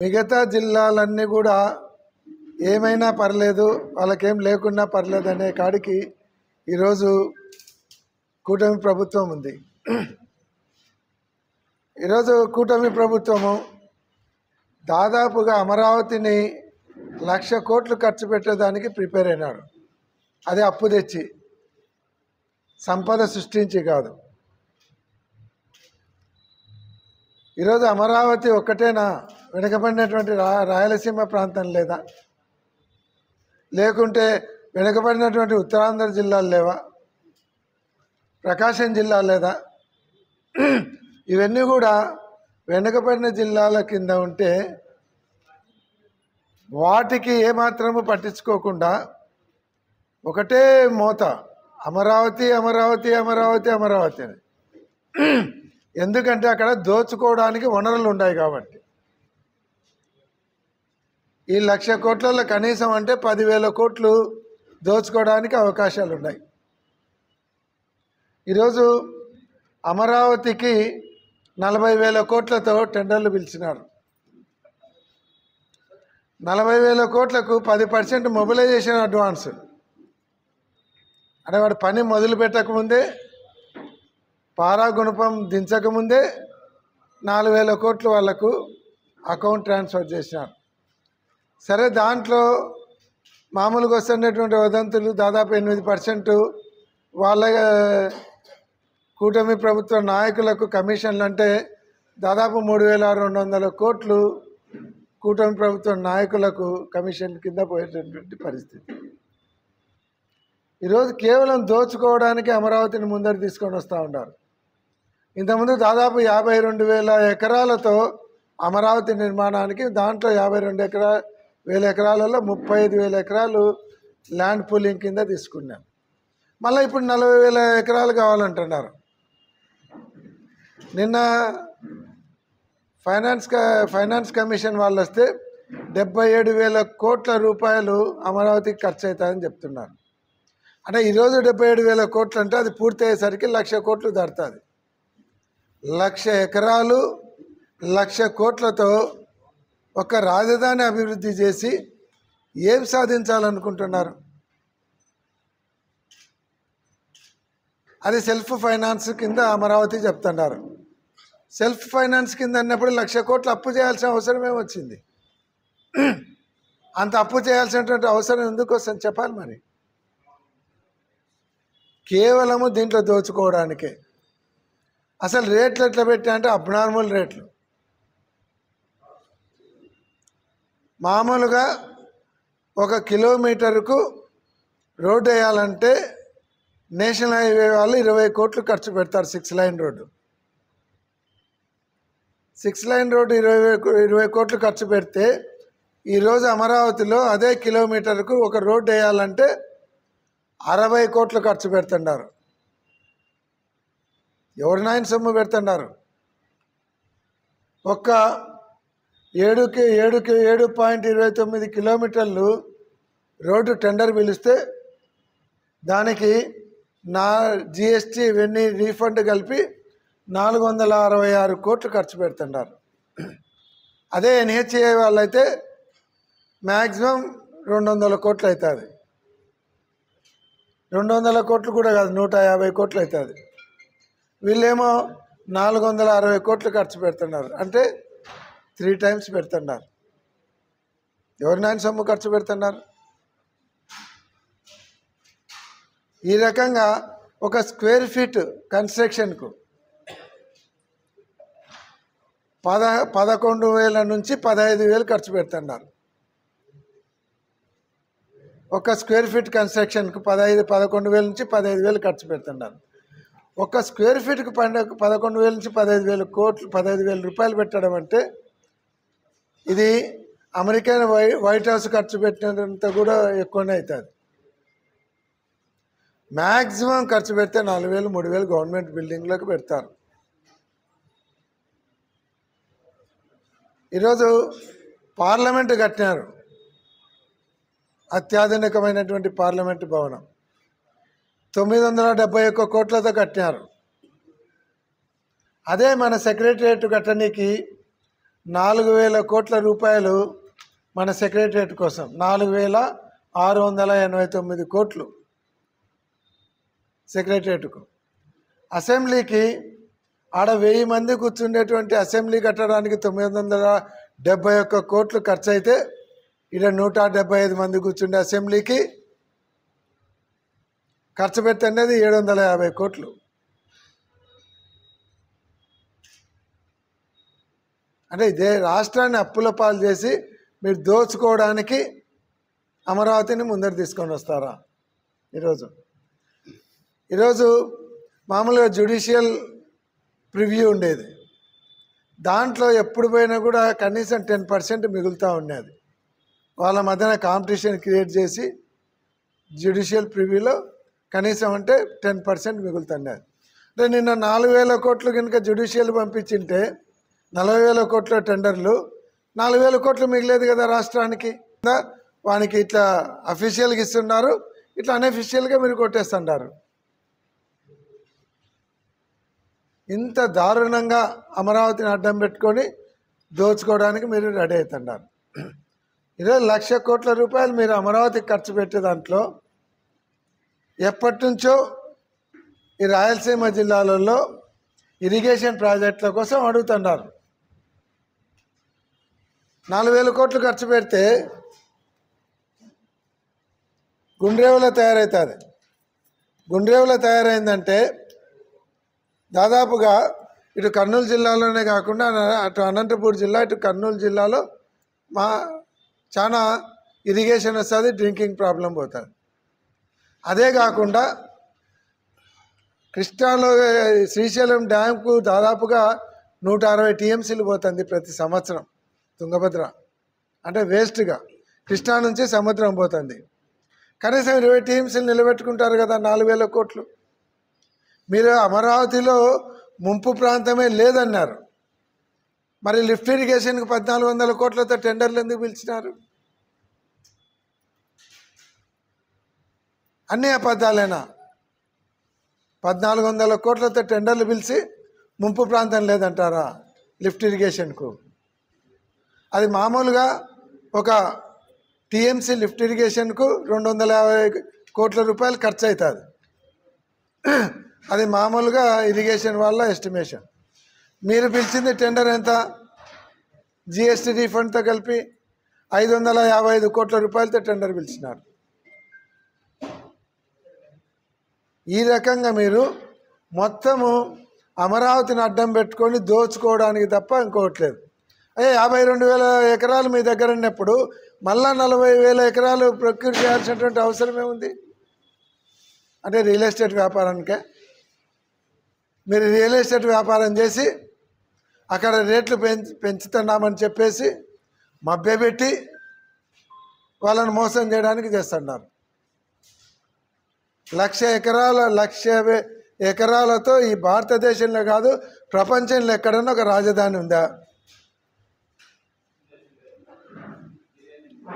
మిగతా జిల్లాలన్నీ కూడా ఏమైనా పర్లేదు, వాళ్ళకేం లేకున్నా పర్లేదు అనే కాడికి ఈరోజు కూటమి ప్రభుత్వం ఉంది. ఈరోజు కూటమి ప్రభుత్వము దాదాపుగా అమరావతిని 1,00,000 కోట్లు ఖర్చు పెట్టేదానికి ప్రిపేర్ అయినాడు. అది అప్పు తెచ్చి, సంపద సృష్టించి కాదు. ఈరోజు అమరావతి ఒక్కటేనా? వెనుకబడినటువంటి రాయలసీమ ప్రాంతం లేదా? లేకుంటే వెనుకబడినటువంటి ఉత్తరాంధ్ర జిల్లాలు లేవా? ప్రకాశం జిల్లా లేదా? ఇవన్నీ కూడా వెనుకబడిన జిల్లాల కింద ఉంటే వాటికి ఏమాత్రము పట్టించుకోకుండా ఒకటే మోత అమరావతి అమరావతి అమరావతి అమరావతి అని. ఎందుకంటే అక్కడ దోచుకోవడానికి వనరులు ఉన్నాయి కాబట్టి. ఈ 1,00,000 కోట్లలో కనీసం అంటే 10,000 కోట్లు దోచుకోవడానికి అవకాశాలు ఉన్నాయి. ఈరోజు అమరావతికి 40,000 కోట్లతో టెండర్లు పిలిచినారు. 40,000 కోట్లకు 10% మొబిలైజేషన్ అడ్వాన్స్. అంటే వాడు పని మొదలు పెట్టకముందే, పారాగుణపం దించకముందే 4,000 కోట్లు వాళ్లకు అకౌంట్ ట్రాన్స్ఫర్ చేసినారు. సరే, దాంట్లో మామూలుగా వస్తున్నటువంటి వదంతులు దాదాపు 8% వాళ్ళ కూటమి ప్రభుత్వ నాయకులకు కమిషన్లు అంటే దాదాపు 3,200 కోట్లు కూటమి ప్రభుత్వ నాయకులకు కమిషన్ కింద పోయేటటువంటి పరిస్థితి. ఈరోజు కేవలం దోచుకోవడానికి అమరావతిని ముందర తీసుకొని వస్తూ ఉన్నారు. ఇంతకుముందు దాదాపు 52,000 ఎకరాలతో అమరావతి నిర్మాణానికి, దాంట్లో 52,000 ఎకరాలలో 35,000 ఎకరాలు ల్యాండ్ పూలింగ్ కింద తీసుకున్నాం. మళ్ళీ ఇప్పుడు 40,000 ఎకరాలు కావాలంటున్నారు. నిన్న ఫైనాన్స్ కమిషన్ వాళ్ళు వస్తే 77,000 కోట్ల రూపాయలు అమరావతికి ఖర్చు అవుతాయని చెప్తున్నారు. అంటే ఈరోజు 77,000 కోట్లు అంటే అది పూర్తి అయ్యేసరికి 1,00,000 కోట్లు దాటుతుంది. 1,00,000 ఎకరాలు 1,00,000 కోట్లతో ఒక రాజధాని అభివృద్ధి చేసి ఏం సాధించాలనుకుంటున్నారు? అది సెల్ఫ్ ఫైనాన్స్ కింద అమరావతి చెప్తున్నారు. సెల్ఫ్ ఫైనాన్స్ కింద అన్నప్పుడు 1,00,000 కోట్లు అప్పు చేయాల్సిన అవసరం ఏమొచ్చింది? అంత అప్పు చేయాల్సినటువంటి అవసరం ఎందుకు వస్తుంది చెప్పాలి. మరి కేవలము దీంట్లో దోచుకోవడానికే. అసలు రేట్లు ఎట్లా పెట్టా అంటే అబ్నార్మల్ రేట్లు. మామూలుగా 1 కిలోమీటరుకు రోడ్డు వేయాలంటే నేషనల్ హైవే వాళ్ళు 20 కోట్లు ఖర్చు పెడతారు. 6 లైన్ రోడ్డు 20 కోట్లు ఖర్చు పెడితే ఈరోజు అమరావతిలో అదే కిలోమీటర్కు ఒక రోడ్డు వేయాలంటే 60 కోట్లు ఖర్చు పెడుతున్నారు. ఎవరు నాయన సొమ్ము పెడుతున్నారు? ఒక్క 7.29 కిలోమీటర్లు రోడ్డు టెండర్ పిలిస్తే దానికి జిఎస్టీ ఇవన్నీ రీఫండ్ కలిపి 466 కోట్లు ఖర్చు పెడుతున్నారు. అదే ఎన్హెచ్ఏ వాళ్ళైతే మ్యాక్సిమం 200 కోట్లు అవుతుంది. 200 కోట్లు కూడా కాదు, 150 కోట్లు అవుతుంది. వీళ్ళేమో 460 కోట్లు ఖర్చు పెడుతున్నారు. అంటే 3 టైమ్స్ పెడుతున్నారు. ఎవరి నాయన సొమ్ము ఖర్చు పెడుతున్నారు? ఈ రకంగా ఒక స్క్వేర్ ఫీట్ కన్స్ట్రక్షన్కు 11,000 నుంచి 15,000 ఖర్చు పెడుతున్నారు. ఒక స్క్వేర్ ఫీట్ కన్స్ట్రక్షన్కు 11,000 నుంచి 15,000 ఖర్చు పెడుతున్నారు. ఒక స్క్వేర్ ఫీట్కు 11,000 నుంచి 15,000 రూపాయలు పెట్టడం అంటే ఇది అమెరికన్ వైట్ హౌస్ ఖర్చు పెట్టినంత కూడా ఎక్కువనే అవుతుంది. మ్యాక్సిమం ఖర్చు పెడితే 4,000, 3,000 గవర్నమెంట్ బిల్డింగ్లకు పెడతారు. ఈరోజు పార్లమెంటు కట్టినారు, అత్యాధునికమైనటువంటి పార్లమెంటు భవనం 971 కోట్లతో కట్టినారు. అదే మన సెక్రటరియట్ కట్టడానికి 4,000 కోట్ల రూపాయలు మన సెక్రటరియట్ కోసం 4,689 కోట్లు సెక్రటరియట్కు. అసెంబ్లీకి ఆడ 1000 మంది కూర్చుండేటువంటి అసెంబ్లీ కట్టడానికి 971 కోట్లు ఖర్చు అయితే ఇక్కడ 175 మంది కూర్చుండే అసెంబ్లీకి ఖర్చు పెట్టనేది 750 కోట్లు. అంటే ఇదే రాష్ట్రాన్ని అప్పుల పాలు చేసి మీరు దోచుకోవడానికి అమరావతిని ముందర తీసుకొని వస్తారా? ఈరోజు మామూలుగా జ్యుడిషియల్ ప్రివ్యూ ఉండేది, దాంట్లో ఎప్పుడు పోయినా కూడా కనీసం 10% మిగులుతూ ఉండేది. వాళ్ళ మధ్యన కాంపిటీషన్ క్రియేట్ చేసి జ్యుడిషియల్ ప్రివ్యూలో కనీసం అంటే 10% మిగులుతుండేది. అంటే నిన్న 4,000 కోట్లు కనుక జ్యుడిషియల్ పంపించింటే 40,000 కోట్ల టెండర్లు 4,000 కోట్లు మిగిలేదు కదా రాష్ట్రానికి. వానికి ఇట్లా అఫీషియల్గా ఇస్తున్నారు, ఇట్లా అన్అఫీషియల్గా మీరు కొట్టేస్తున్నారు. ఇంత దారుణంగా అమరావతిని అడ్డం పెట్టుకొని దోచుకోవడానికి మీరు రెడీ అవుతున్నారు. 1,00,000 కోట్ల రూపాయలు మీరు అమరావతికి ఖర్చు పెట్టే దాంట్లో ఎప్పటి నుంచో ఈ రాయలసీమ జిల్లాలలో ఇరిగేషన్ ప్రాజెక్టుల కోసం అడుగుతున్నారు. 4,000 కోట్లు ఖర్చు పెడితే గుండ్రేవులో తయారవుతుంది. గుండ్రేవులో తయారైందంటే దాదాపుగా ఇటు కర్నూలు జిల్లాలోనే కాకుండా అటు అనంతపూర్ జిల్లా ఇటు కర్నూలు జిల్లాలో చాలా ఇరిగేషన్ వస్తుంది, డ్రింకింగ్ ప్రాబ్లం పోతుంది. అదే కాకుండా కృష్ణాలో శ్రీశైలం డ్యాంకు దాదాపుగా 160 టీఎంసీలు పోతుంది ప్రతి సంవత్సరం. తుంగభద్ర అంటే వేస్ట్గా కృష్ణా నుంచి సముద్రం పోతుంది. కనీసం 20 టీఎంసీలు నిలబెట్టుకుంటారు కదా 4,000 కోట్లు. మీరు అమరావతిలో ముంపు ప్రాంతమే లేదన్నారు, మరి లిఫ్ట్ ఇరిగేషన్కి 1,400 కోట్లతో టెండర్లు ఎందుకు పిలిచినారు? అన్నీ అబద్ధాలేనా? 1,400 కోట్లతో టెండర్లు పిలిచి ముంపు ప్రాంతం లేదంటారా లిఫ్ట్ ఇరిగేషన్కు? అది మామూలుగా ఒక టీఎంసీ లిఫ్ట్ ఇరిగేషన్కు 250 కోట్ల రూపాయలు ఖర్చు అవుతుంది. అది మామూలుగా ఇరిగేషన్ వాళ్ళ ఎస్టిమేషన్. మీరు పిలిచింది టెండర్ ఎంత? జిఎస్టీ రీఫండ్తో కలిపి 555 కోట్ల రూపాయలతో టెండర్ పిలిచినారు. ఈ రకంగా మీరు మొత్తము అమరావతిని అడ్డం పెట్టుకొని దోచుకోవడానికి తప్ప ఇంకోట్లేదు. 52,000 ఎకరాలు మీ దగ్గర ఉన్నప్పుడు మళ్ళా 40,000 ఎకరాలు ప్రొక్యూర్ చేయాల్సినటువంటి అవసరమే ఉంది. అంటే రియల్ ఎస్టేట్ వ్యాపారానికే మీరు రియల్ ఎస్టేట్ వ్యాపారం చేసి అక్కడ రేట్లు పెంచుతున్నామని చెప్పేసి మభ్యపెట్టి వాళ్ళని మోసం చేయడానికి చేస్తున్నారు. 1,00,000 ఎకరాలతో ఈ భారతదేశంలో కాదు ప్రపంచంలో ఎక్కడన్నా ఒక రాజధాని ఉందా?